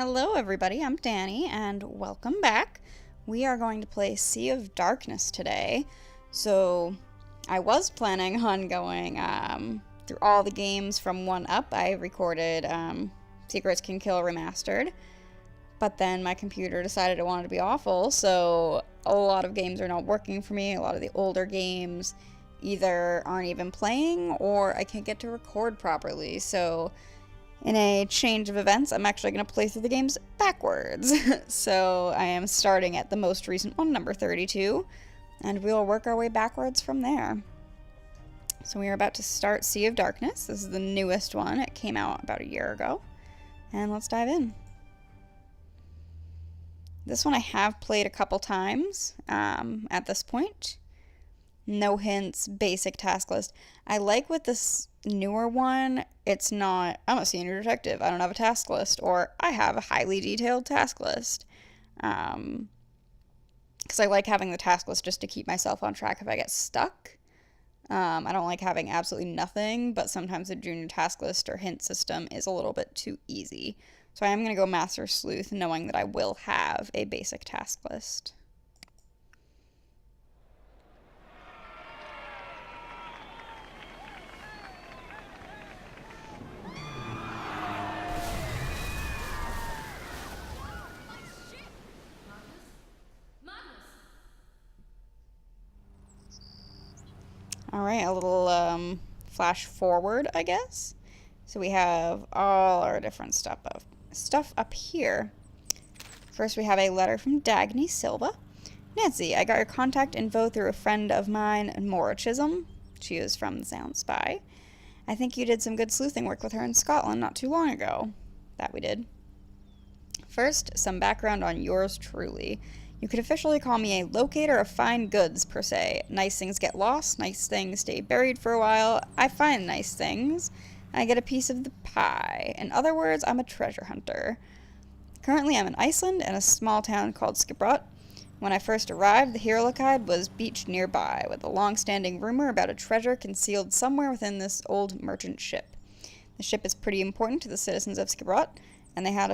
Hello everybody, I'm Danny, and welcome back. We are going to play Sea of Darkness today. So, I was planning on going through all the games from 1 up. I recorded Secrets Can Kill Remastered, but then my computer decided it wanted to be awful, so a lot of games are not working for me. A lot of the older games either aren't even playing, or I can't get to record properly, so in a change of events, I'm actually going to play through the games backwards. So I am starting at the most recent one, number 32, and we'll work our way backwards from there. So we are about to start Sea of Darkness. This is the newest one. It came out about a year ago. And let's dive in. This one I have played a couple times at this point. No hints, basic task list. I like with this newer one, it's not, I'm a senior detective, I don't have a task list, or I have a highly detailed task list. Because I like having the task list just to keep myself on track if I get stuck. I don't like having absolutely nothing, but sometimes the junior task list or hint system is a little bit too easy. So I am going to go Master Sleuth, knowing that I will have a basic task list. Alright, a little flash forward, I guess. So we have all our different stuff up here. First we have a letter from Dagny Silva. Nancy, I got your contact info through a friend of mine, Maura Chisholm. She is from the Sound Spy. I think you did some good sleuthing work with her in Scotland not too long ago. That we did. First, some background on yours truly. You could officially call me a locator of fine goods, per se. Nice things get lost, nice things stay buried for a while. I find nice things. I get a piece of the pie. In other words, I'm a treasure hunter. Currently, I'm in Iceland in a small town called Skibrot. When I first arrived, the Hirlakide was beached nearby, with a long-standing rumor about a treasure concealed somewhere within this old merchant ship. The ship is pretty important to the citizens of Skibrot, and they hold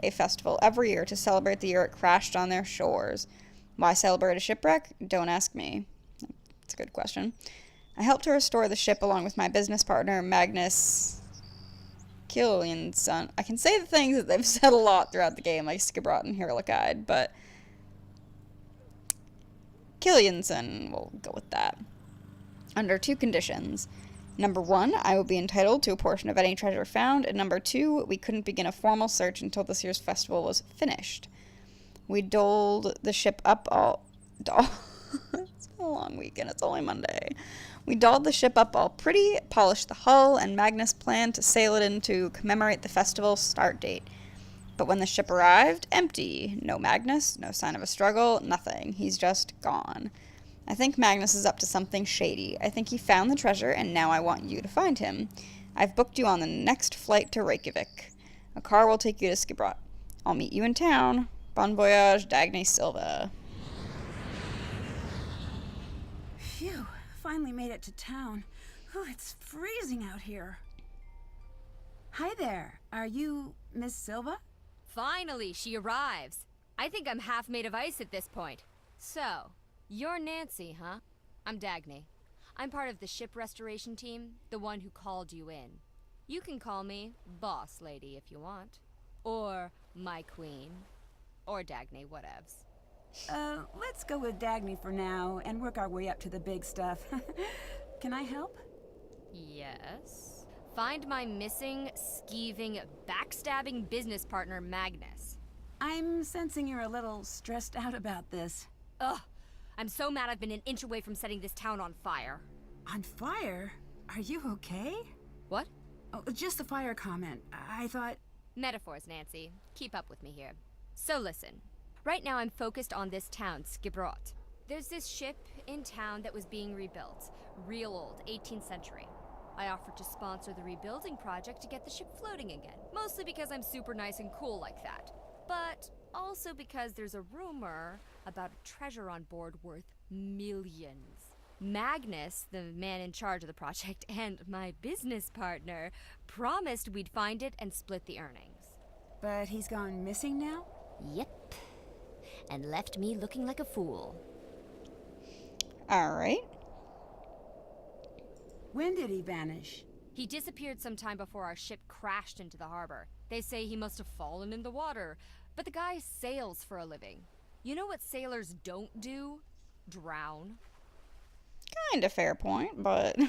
a festival every year to celebrate the year it crashed on their shores. Why celebrate a shipwreck? Don't ask me. That's a good question. I helped to restore the ship along with my business partner, Magnus Killianson. I can say the things that they've said a lot throughout the game, like Skibrot and Hirlakide, but Killianson, we'll go with that. Under 2 conditions. Number 1, I will be entitled to a portion of any treasure found, and number 2, we couldn't begin a formal search until this year's festival was finished. We doled the ship up all... It's been a long week, and it's only Monday. We dolled the ship up all pretty, polished the hull, and Magnus planned to sail it in to commemorate the festival's start date. But when the ship arrived, empty. No Magnus, no sign of a struggle, nothing. He's just gone. I think Magnus is up to something shady. I think he found the treasure, and now I want you to find him. I've booked you on the next flight to Reykjavik. A car will take you to Skibrot. I'll meet you in town. Bon voyage, Dagny Silva. Phew, finally made it to town. Whew, it's freezing out here. Hi there. Are you Miss Silva? Finally, she arrives. I think I'm half made of ice at this point. So, you're Nancy, huh? I'm Dagny. I'm part of the ship restoration team, the one who called you in. You can call me Boss Lady if you want. Or my queen. Or Dagny, whatevs. Let's go with Dagny for now and work our way up to the big stuff. Can I help? Yes. Find my missing, skeeving, backstabbing business partner, Magnus. I'm sensing you're a little stressed out about this. Ugh. I'm so mad I've been an inch away from setting this town on fire. On fire? Are you okay? What? Oh, just the fire comment. I thought... Metaphors, Nancy. Keep up with me here. So listen. Right now I'm focused on this town, Skibrot. There's this ship in town that was being rebuilt. Real old, 18th century. I offered to sponsor the rebuilding project to get the ship floating again. Mostly because I'm super nice and cool like that. But also because there's a rumor about a treasure on board worth millions. Magnus, the man in charge of the project, and my business partner promised we'd find it and split the earnings. But he's gone missing now? Yep. And left me looking like a fool. Alright. When did he vanish? He disappeared sometime before our ship crashed into the harbor. They say he must have fallen in the water, but the guy sails for a living. You know what sailors don't do? Drown. Kinda fair point, but I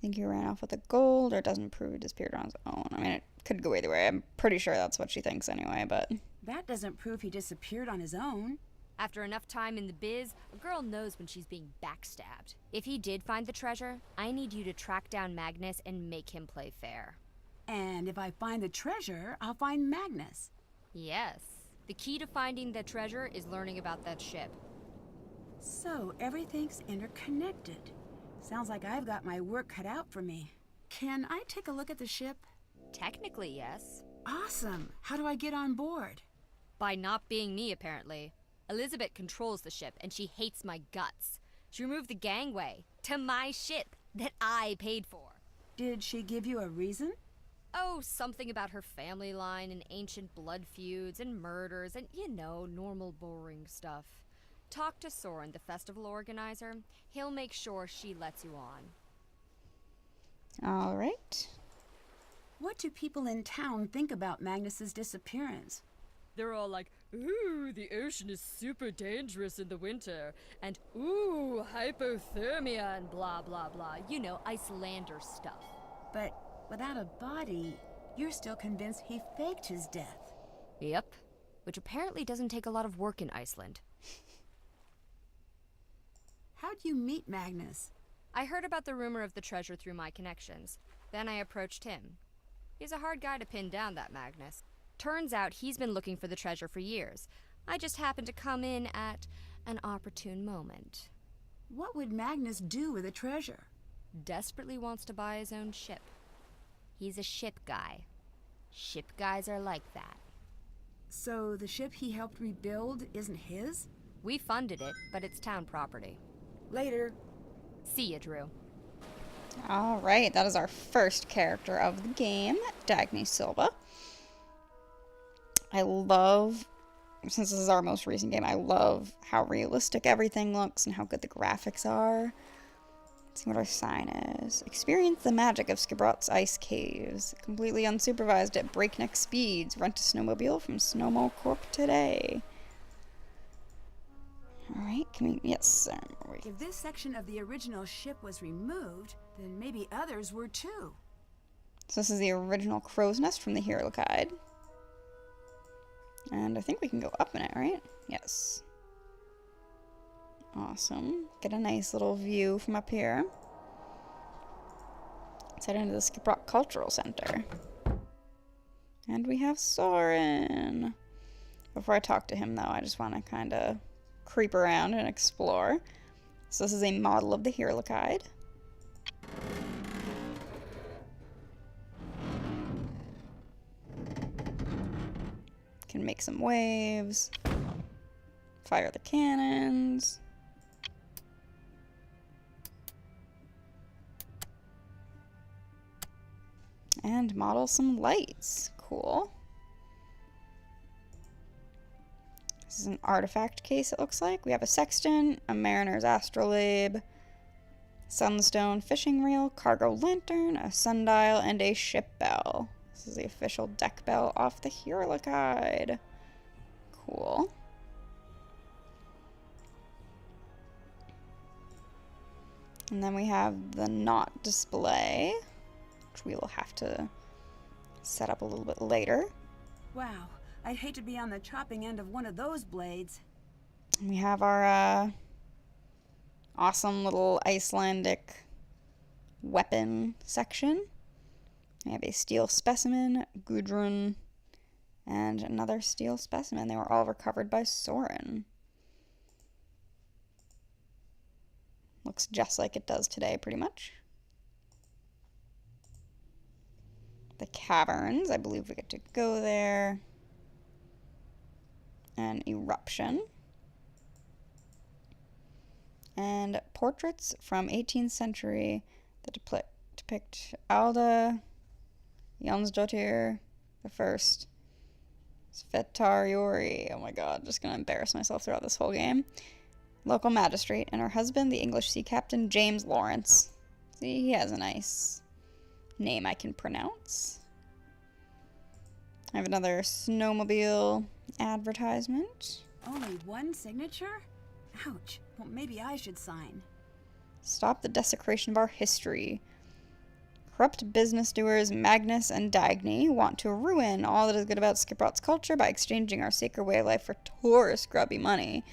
think he ran off with the gold, or doesn't prove he disappeared on his own. I mean, it could go either way. I'm pretty sure that's what she thinks anyway, but... That doesn't prove he disappeared on his own. After enough time in the biz, a girl knows when she's being backstabbed. If he did find the treasure, I need you to track down Magnus and make him play fair. And if I find the treasure, I'll find Magnus. Yes. The key to finding the treasure is learning about that ship. So everything's interconnected. Sounds like I've got my work cut out for me. Can I take a look at the ship? Technically, yes. Awesome. How do I get on board? By not being me, apparently. Elizabeth controls the ship, and she hates my guts. She removed the gangway to my ship that I paid for. Did she give you a reason? Oh, something about her family line and ancient blood feuds and murders and, you know, normal boring stuff. Talk to Soren, the festival organizer. He'll make sure she lets you on. Alright. What do people in town think about Magnus's disappearance? They're all like, ooh, the ocean is super dangerous in the winter, and ooh, hypothermia and blah, blah, blah. You know, Icelander stuff. But without a body, you're still convinced he faked his death. Yep. Which apparently doesn't take a lot of work in Iceland. How'd you meet Magnus? I heard about the rumor of the treasure through my connections. Then I approached him. He's a hard guy to pin down, that Magnus. Turns out he's been looking for the treasure for years. I just happened to come in at an opportune moment. What would Magnus do with the treasure? Desperately wants to buy his own ship. He's a ship guy. Ship guys are like that. So the ship he helped rebuild isn't his? We funded it, but it's town property. Later. See ya, Drew. Alright, that is our first character of the game, Dagny Silva. I love, since this is our most recent game, I love how realistic everything looks and how good the graphics are. Let's see what our sign is. Experience the magic of Skibrot's ice caves. Completely unsupervised at breakneck speeds. Rent a snowmobile from Snowmo Corp today. Alright, can we, yes. If this section of the original ship was removed, then maybe others were too. So this is the original crow's nest from the Hero Guide. And I think we can go up in it, right? Yes. Awesome. Get a nice little view from up here. Let's head into the Skibrot Cultural Center. And we have Soren. Before I talk to him, though, I just want to kind of creep around and explore. So this is a model of the Hero Guide. Can make some waves. Fire the cannons. And model some lights. Cool. This is an artifact case, it looks like. We have a sextant, a mariner's astrolabe, sunstone fishing reel, cargo lantern, a sundial, and a ship bell. This is the official deck bell off the Hero Guide. Cool. And then we have the knot display, which we will have to set up a little bit later. Wow, I'd hate to be on the chopping end of one of those blades. And we have our awesome little Icelandic weapon section. We have a steel specimen, Gudrun, and another steel specimen. They were all recovered by Soren. Looks just like it does today, pretty much. The caverns, I believe we get to go there. An eruption. And portraits from 18th century that depict Alda, Jonsdottir, But first, Svetariori. Oh my god, just gonna embarrass myself throughout this whole game. Local magistrate, and her husband, the English sea captain, James Lawrence. See, he has a nice name I can pronounce. I have another snowmobile advertisement. Only one signature? Ouch. Well, maybe I should sign. Stop the desecration of our history. Corrupt business doers Magnus and Dagny want to ruin all that is good about Skiprot's culture by exchanging our sacred way of life for tourist grubby money.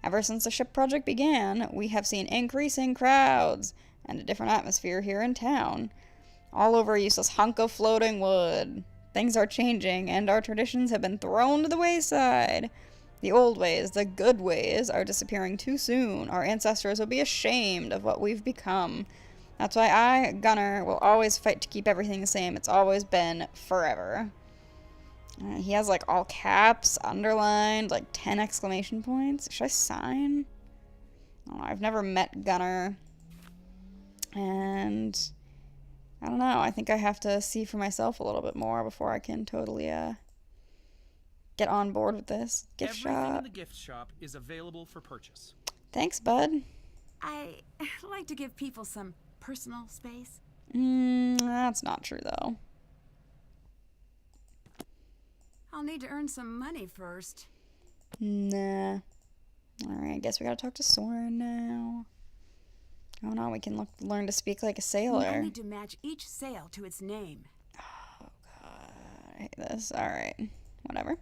Ever since the ship project began, we have seen increasing crowds and a different atmosphere here in town. All over a useless hunk of floating wood. Things are changing, and our traditions have been thrown to the wayside. The old ways, the good ways, are disappearing too soon. Our ancestors will be ashamed of what we've become. That's why I, Gunnar, will always fight to keep everything the same. It's always been forever. He has like all caps, underlined, like 10 exclamation points. Should I sign? I don't know, I've never met Gunnar. And I don't know. I think I have to see for myself a little bit more before I can totally get on board with this. Gift shop. Everything in the gift shop is available for purchase. Thanks, bud. I like to give people some personal space. That's not true, though. I'll need to earn some money first. Nah. Alright, I guess we gotta talk to Soren now. Oh no, we can learn to speak like a sailor. I need to match each sail to its name. Oh god, I hate this. Alright, whatever.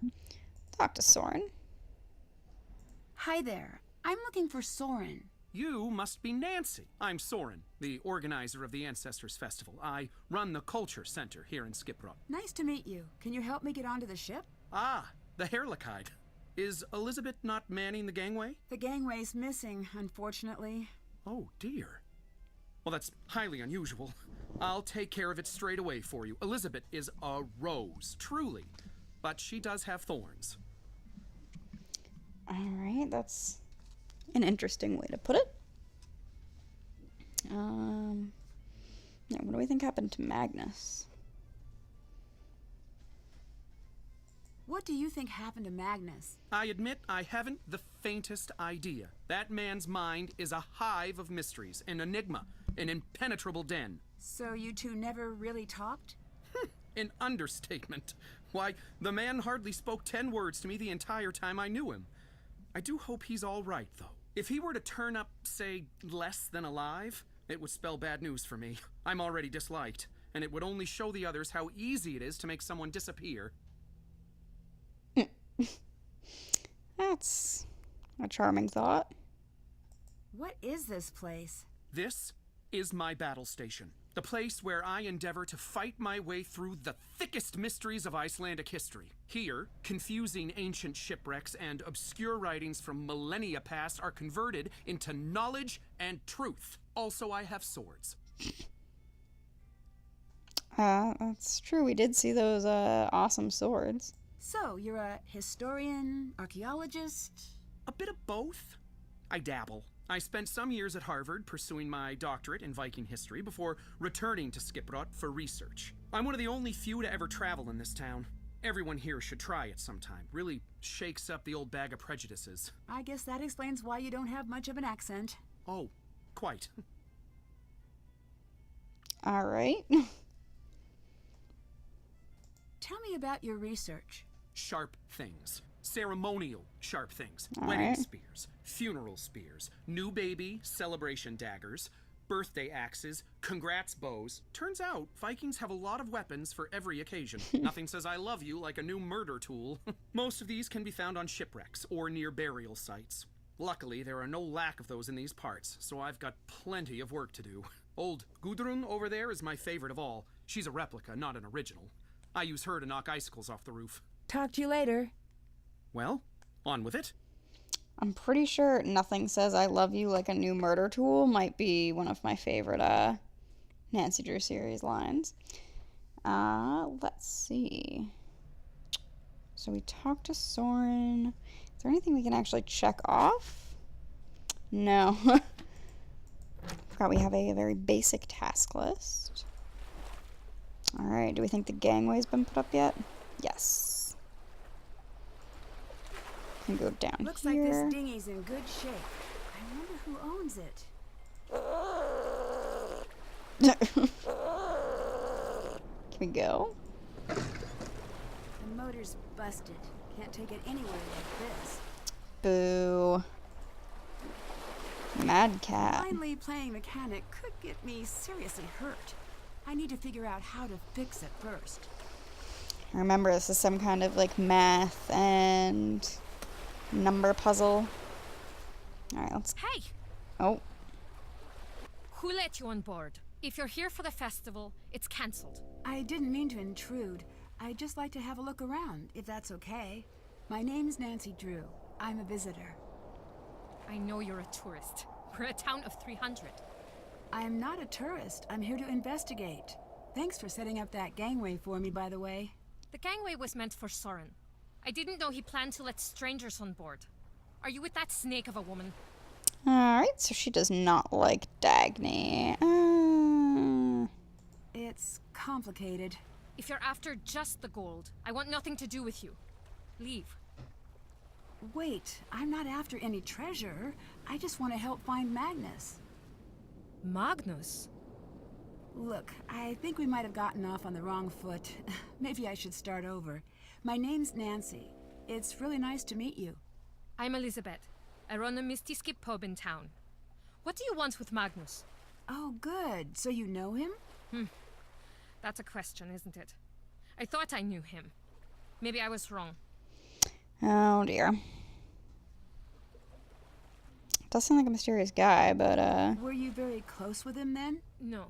Talk to Soren. Hi there. I'm looking for Soren. You must be Nancy. I'm Soren, the organizer of the Ancestors Festival. I run the Culture Center here in Skiprot. Nice to meet you. Can you help me get onto the ship? Ah, the Herlikide. Is Elizabeth not manning the gangway? The gangway's missing, unfortunately. Oh, dear. Well, that's highly unusual. I'll take care of it straight away for you. Elizabeth is a rose, truly. But she does have thorns. Alright, that's an interesting way to put it. Yeah, what do we think happened to Magnus? What do you think happened to Magnus? I admit I haven't the faintest idea. That man's mind is a hive of mysteries, an enigma, an impenetrable den. So you two never really talked? An understatement. Why, the man hardly spoke 10 words to me the entire time I knew him. I do hope he's all right, though. If he were to turn up, say, less than alive, it would spell bad news for me. I'm already disliked, and it would only show the others how easy it is to make someone disappear. That's a charming thought. What is this place? This is my battle station. The place where I endeavor to fight my way through the thickest mysteries of Icelandic history. Here, confusing ancient shipwrecks and obscure writings from millennia past are converted into knowledge and truth. Also, I have swords. That's true. We did see those awesome swords. So, you're a historian, archaeologist? A bit of both. I dabble. I spent some years at Harvard pursuing my doctorate in Viking history before returning to Skiprot for research. I'm one of the only few to ever travel in this town. Everyone here should try it sometime. Really shakes up the old bag of prejudices. I guess that explains why you don't have much of an accent. Oh, quite. All right. Tell me about your research. Sharp things. Ceremonial sharp things. All Wedding right. spears, funeral spears, new baby celebration daggers, birthday axes, congrats bows. Turns out, Vikings have a lot of weapons for every occasion. Nothing says I love you like a new murder tool. Most of these can be found on shipwrecks or near burial sites. Luckily, there are no lack of those in these parts, so I've got plenty of work to do. Old Gudrun over there is my favorite of all. She's a replica, not an original. I use her to knock icicles off the roof. Talk to you later. Well, on with it. I'm pretty sure nothing says I love you like a new murder tool might be one of my favorite Nancy Drew series lines. Let's see. So we talked to Soren. Is there anything we can actually check off? No. Forgot we have a very basic task list. Alright, do we think the gangway's been put up yet? Yes. Can go down Looks like here. this dinghy's in good shape. I wonder who owns it. Can we go? The motor's busted. Can't take it anywhere like this. Boo. Mad cat. Finally playing mechanic could get me seriously hurt. I need to figure out how to fix it first. Remember, this is some kind of like math and number puzzle. Alright, let's. Hey! Oh, Who let you on board? If you're here for the festival, it's cancelled. I didn't mean to intrude. I'd just like to have a look around, if that's okay. My name's Nancy Drew. I'm a visitor. I know you're a tourist. We're a town of 300. I'm not a tourist. I'm here to investigate. Thanks for setting up that gangway for me, by the way. The gangway was meant for Soren. I didn't know he planned to let strangers on board. Are you with that snake of a woman? alright, so she does not like Dagny. It's complicated. If you're after just the gold, I want nothing to do with you. Leave. Wait, I'm not after any treasure. I just want to help find Magnus. Magnus? Look, I think we might have gotten off on the wrong foot. Maybe I should start over. My name's Nancy. It's really nice to meet you. I'm Elizabeth. I run a Misty Skip pub in town. What do you want with Magnus? Oh, good. So you know him? That's a question, isn't it? I thought I knew him. Maybe I was wrong. Oh dear. Does sound like a mysterious guy, but Were you very close with him then? No.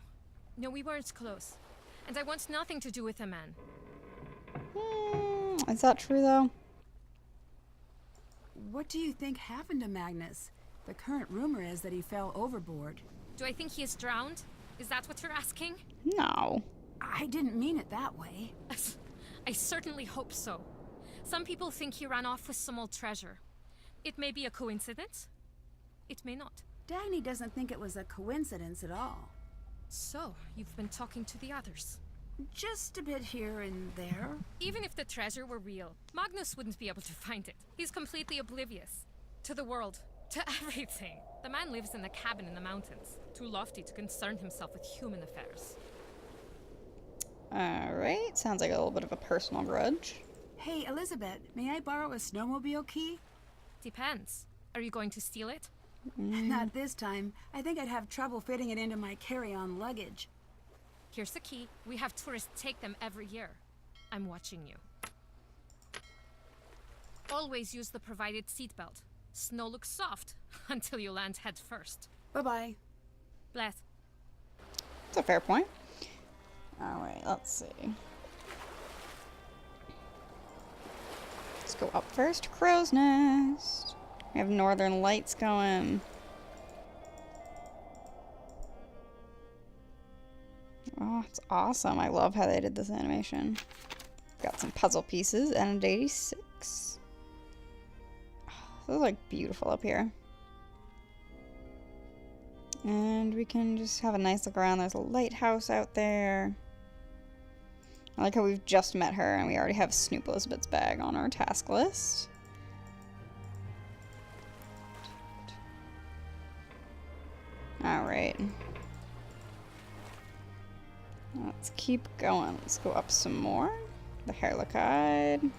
No, we weren't close. And I want nothing to do with a man. is that true though? What do you think happened to Magnus? The current rumor is that he fell overboard. Do I think he is drowned? Is that what you're asking? No. I didn't mean it that way. I certainly hope so. Some people think he ran off with some old treasure. It may be a coincidence. It may not. Dagny doesn't think it was a coincidence at all. So, you've been talking to the others. Just a bit here and there. Even if the treasure were real, Magnus wouldn't be able to find it. He's completely oblivious. To the world. To everything. The man lives in a cabin in the mountains. Too lofty to concern himself with human affairs. Alright, sounds like a little bit of a personal grudge. Hey, Elizabeth, may I borrow a snowmobile key? Depends. Are you going to steal it? Not this time. I think I'd have trouble fitting it into my carry-on luggage. Here's the key. We have tourists take them every year. I'm watching you. Always use the provided seatbelt. Snow looks soft until you land head first. Bye-bye. Bless. That's a fair point. Alright, let's see. Let's go up first. Crow's Nest. We have Northern Lights going. Oh, it's awesome. I love how they did this animation. Got some puzzle pieces and an 86. Oh, this is like beautiful up here. And we can just have a nice look around. There's a lighthouse out there. I like how we've just met her and we already have Snoop Elizabeth's bag on our task list. Alright. Let's keep going. Let's go up some more. The Harlequide.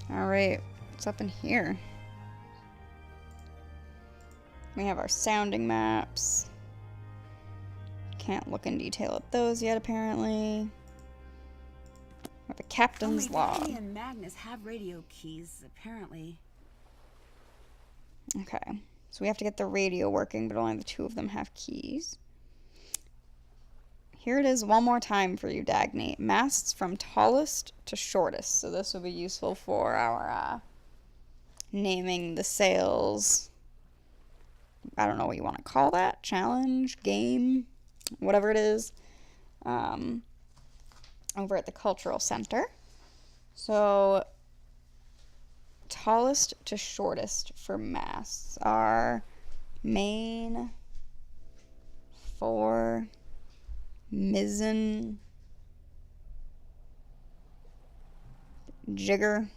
Alright, what's up in here? We have our sounding maps. Can't look in detail at those yet, apparently. We have a captain's Only log. Dagny and Magnus have radio keys, apparently. Okay, so we have to get the radio working, but only the two of them have keys. Here it is one more time for you, Dagny. Masts from tallest to shortest. So this will be useful for our naming the sails. I don't know what you want to call that. Challenge, game, whatever it is. Over at the Cultural Center. So tallest to shortest for masts are main, fore, mizzen, jigger.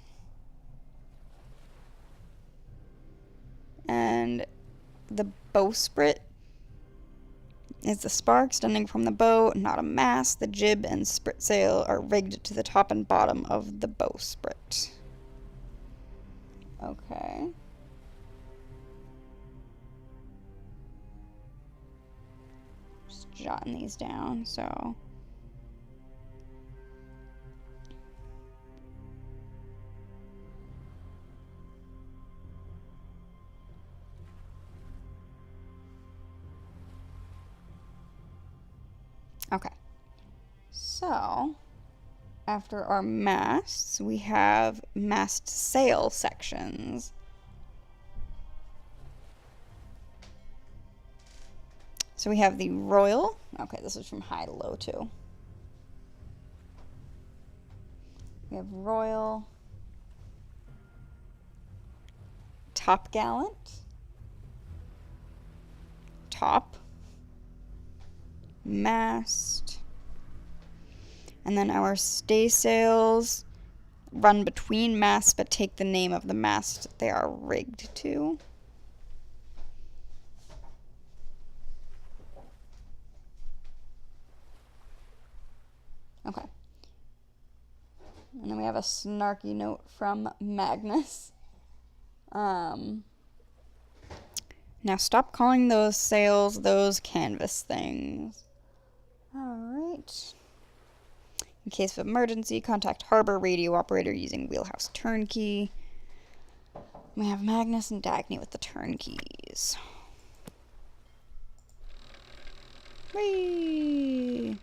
And the bowsprit is the spar extending from the bow, not a mast. The jib and spritsail are rigged to the top and bottom of the bowsprit. Okay. Just jotting these down, so... Okay, so after our masts, we have mast sail sections. So we have the royal. Okay, this is from high to low too. We have royal, top gallant, top, mast, and then our staysails run between masts but take the name of the mast they are rigged to. Okay. And then we have a snarky note from Magnus. Now stop calling those sails those canvas things. Alright. In case of emergency, contact harbor radio operator using wheelhouse turnkey. We have Magnus and Dagny with the turnkeys. Whee!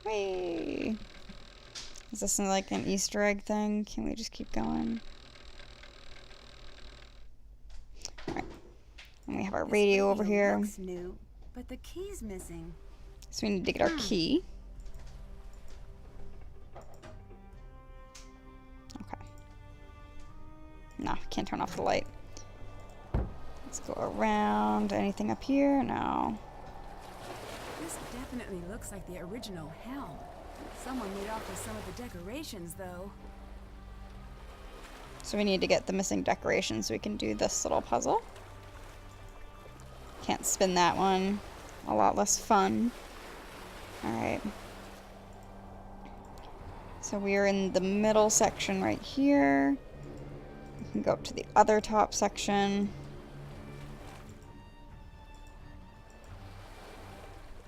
Whee! Is this like an Easter egg thing? Can we just keep going? Alright. And we have our radio over here. Looks new, but the key's missing. So we need to get our key. Okay. No, can't turn off the light. Let's go around. Anything up here? No. This definitely looks like the original helm. Someone made off with some of the decorations, though. So we need to get the missing decorations so we can do this little puzzle. Can't spin that one. A lot less fun. Alright. So we are in the middle section right here. We can go up to the other top section.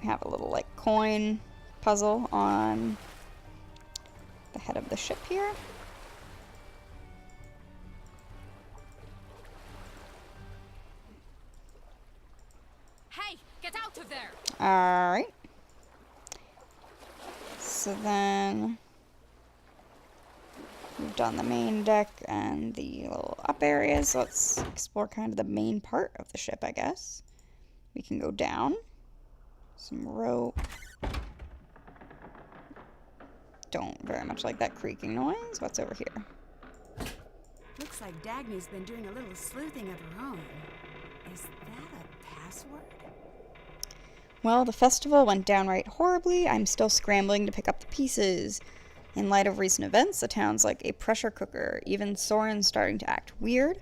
We have a little like coin puzzle on the head of the ship here. Hey, get out of there! Alright. So then we've done the main deck and the little up areas. Let's explore kind of the main part of the ship, I guess. We can go down. Some rope. Don't very much like that creaking noise. What's over here? Looks like Dagny's been doing a little sleuthing of her own. Is that a password? Well, the festival went downright horribly. I'm still scrambling to pick up the pieces. In light of recent events, the town's like a pressure cooker. Even Soren's starting to act weird.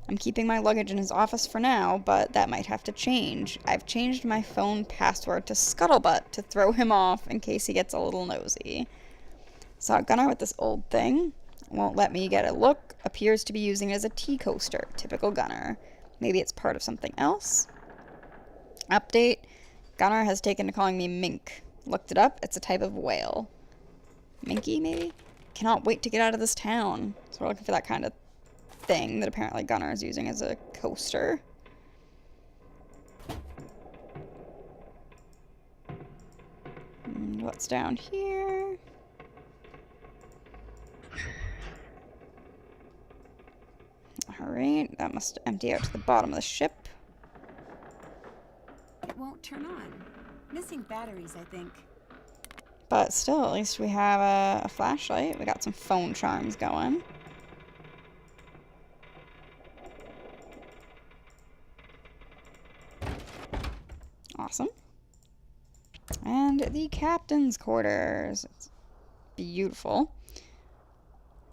I'm keeping my luggage in his office for now, but that might have to change. I've changed my phone password to Scuttlebutt to throw him off in case he gets a little nosy. Saw Gunnar with this old thing. Won't let me get a look. Appears to be using it as a tea coaster. Typical Gunnar. Maybe it's part of something else? Update. Gunnar has taken to calling me Mink. Looked it up. It's a type of whale. Minky, maybe? Cannot wait to get out of this town. So we're looking for that kind of thing that apparently Gunnar is using as a coaster. And what's down here? Alright, that must empty out to the bottom of the ship. It won't turn on. Missing batteries, I think. But still, at least we have a flashlight. We got some phone charms going. Awesome. And the captain's quarters. It's beautiful.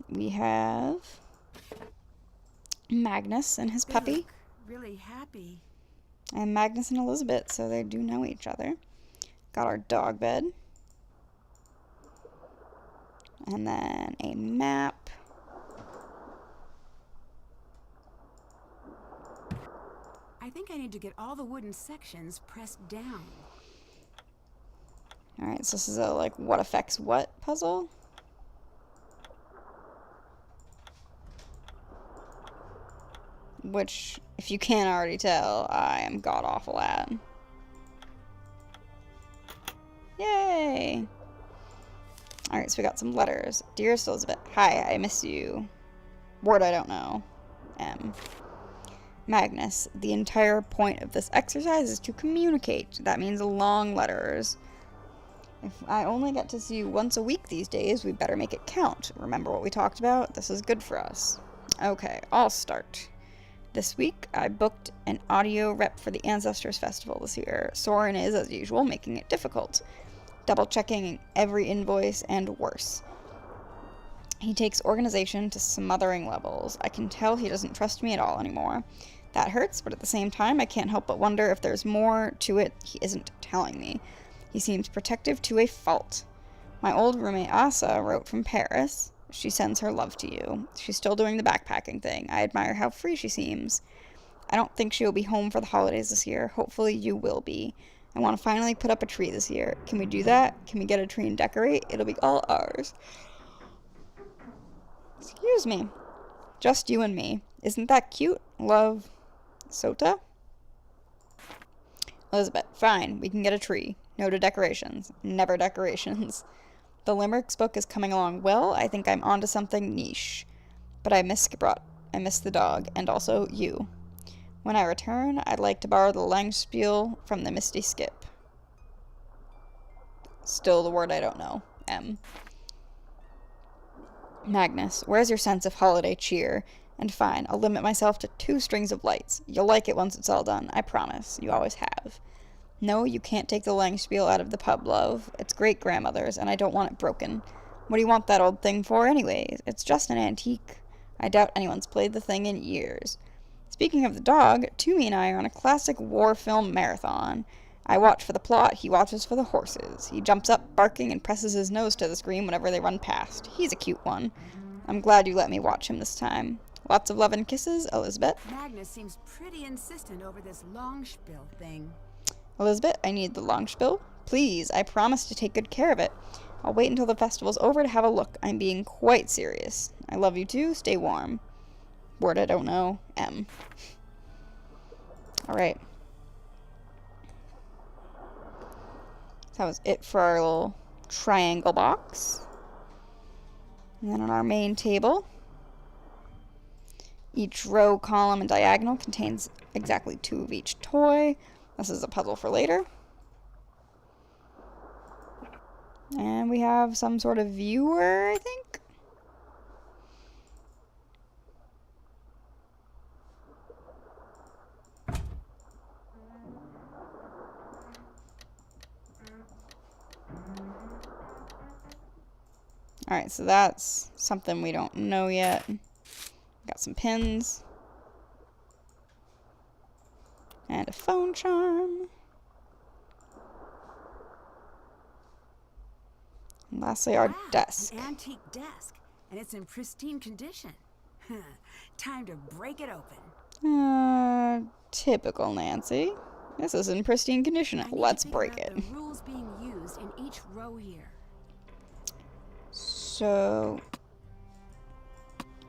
we have Magnus and his They puppy. look really happy. And Magnus and Elizabeth, so they do know each other. Got our dog bed. And then a map. I think I need to get all the wooden sections pressed down. Alright, so this is a, like, what affects what puzzle? Which, if you can't already tell, I am god-awful at. Yay! Alright, so we got some letters. Dearest Elizabeth, hi, I miss you. Word I don't know. M. Magnus, the entire point of this exercise is to communicate. That means long letters. If I only get to see you once a week these days, we better make it count. Remember what we talked about? This is good for us. Okay, I'll start. This week, I booked an audio rep for the Ancestors Festival this year. Soren is, as usual, making it difficult. Double-checking every invoice and worse. He takes organization to smothering levels. I can tell he doesn't trust me at all anymore. That hurts, but at the same time, I can't help but wonder if there's more to it he isn't telling me. He seems protective to a fault. My old roommate Asa wrote from Paris. She sends her love to you. She's still doing the backpacking thing. I admire how free she seems. I don't think she will be home for the holidays this year. Hopefully you will be. I want to finally put up a tree this year. Can we do that? Can we get a tree and decorate? It'll be all ours. Excuse me. Just you and me. Isn't that cute? Love, Sota? Elizabeth, fine. We can get a tree. No to decorations. Never decorations. The Limericks book is coming along well. I think I'm onto something niche. But I miss Skibrot. I miss the dog. And also you. When I return, I'd like to borrow the Langspiel from the Misty Skip. Still the word I don't know. M. Magnus, where's your sense of holiday cheer? And fine, I'll limit myself to 2 strings of lights. You'll like it once it's all done. I promise. You always have. No, you can't take the Langspiel out of the pub, love. It's great-grandmother's, and I don't want it broken. What do you want that old thing for, anyways? It's just an antique. I doubt anyone's played the thing in years. Speaking of the dog, Toomey and I are on a classic war film marathon. I watch for the plot, he watches for the horses. He jumps up, barking, and presses his nose to the screen whenever they run past. He's a cute one. I'm glad you let me watch him this time. Lots of love and kisses, Elizabeth. Magnus seems pretty insistent over this Longspiel thing. Elizabeth, I need the Longspiel. Please, I promise to take good care of it. I'll wait until the festival's over to have a look. I'm being quite serious. I love you too. Stay warm. Word I don't know. M. Alright. That was it for our little triangle box. And then on our main table, each row, column, and diagonal contains exactly 2 of each toy. This is a puzzle for later. And we have some sort of viewer, I think. Alright, so that's something we don't know yet. Got some pins. And a phone charm. And lastly, our Wow, desk. An antique desk, and it's in pristine condition. Time to break it open. Typical Nancy. This is in pristine condition. I need to Let's figure break out it. The rules being used in each row here. So,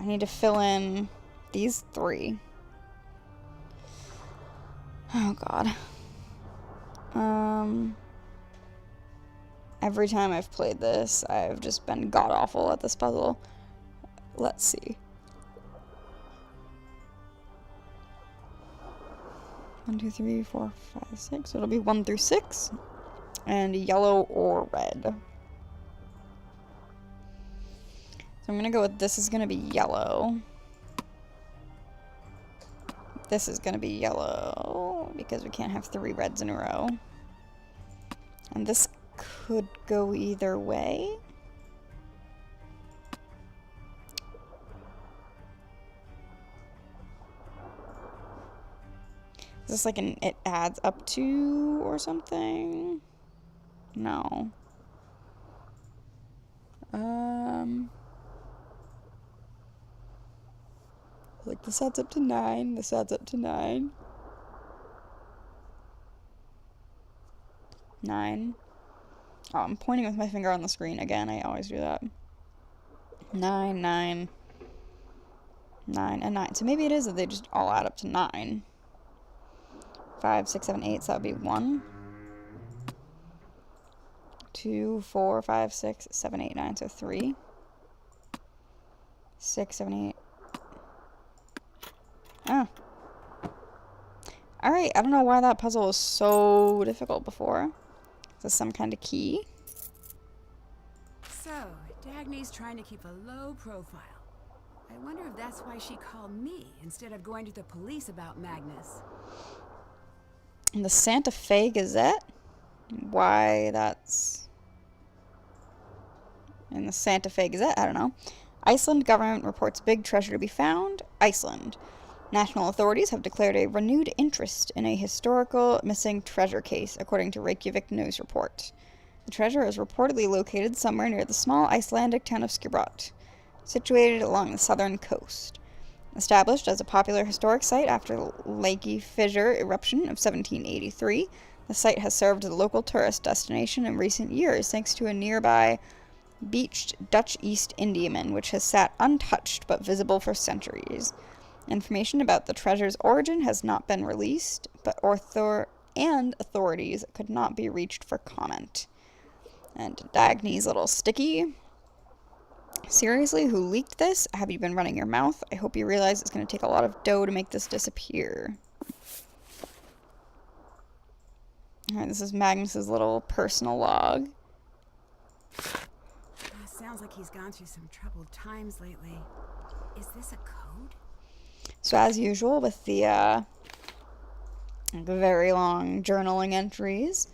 I need to fill in these 3. Oh god. Every time I've played this, I've just been god-awful at this puzzle. Let's see. 1, 2, 3, 4, 5, 6. It'll be 1 through 6. And yellow or red. So I'm gonna go with this is gonna be yellow. This is gonna be yellow because we can't have 3 reds in a row. And this could go either way. Is this like an it adds up to or something? No. Like this adds up to 9, this adds up to 9. 9. Oh, I'm pointing with my finger on the screen again. I always do that. 9, 9, 9, and 9. So maybe it is that they just all add up to 9. 5, 6, 7, 8, so that would be 1, 2, 4, 5, 6, 7, 8, 9, so 3, 6, 7, 8. Oh. Alright, I don't know why that puzzle was so difficult before. Is this some kind of key? So, Dagny's trying to keep a low profile. I wonder if that's why she called me instead of going to the police about Magnus. In the Santa Fe Gazette? Why that's... in the Santa Fe Gazette? I don't know. Iceland government reports big treasure to be found. Iceland. National authorities have declared a renewed interest in a historical missing treasure case, according to Reykjavik News Report. The treasure is reportedly located somewhere near the small Icelandic town of Skirbrot, situated along the southern coast. Established as a popular historic site after the Lakey Fissure eruption of 1783, the site has served as a local tourist destination in recent years thanks to a nearby beached Dutch East Indiaman, which has sat untouched but visible for centuries. Information about the treasure's origin has not been released, but authorities could not be reached for comment. And Dagny's little sticky. Seriously, who leaked this? Have you been running your mouth? I hope you realize it's going to take a lot of dough to make this disappear. Alright, this is Magnus's little personal log. Sounds like he's gone through some troubled times lately. Is this a code? So as usual with the very long journaling entries,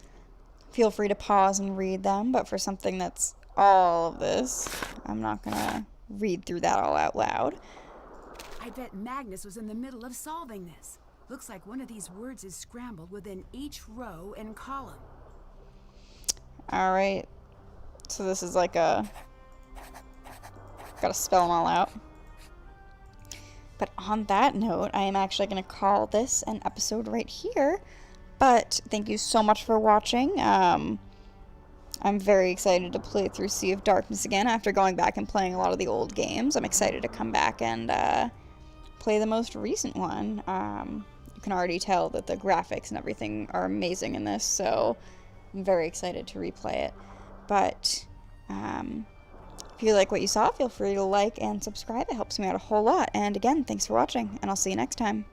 feel free to pause and read them, but for something that's all of this, I'm not going to read through that all out loud. I bet Magnus was in the middle of solving this. Looks like one of these words is scrambled within each row and column. Alright, so this is like a... gotta spell them all out. But on that note, I am actually going to call this an episode right here. But thank you so much for watching. I'm very excited to play through Sea of Darkness again after going back and playing a lot of the old games. I'm excited to come back and play the most recent one. You can already tell that the graphics and everything are amazing in this, so I'm very excited to replay it. But if you like what you saw, feel free to like and subscribe. It helps me out a whole lot. And again, thanks for watching, and I'll see you next time.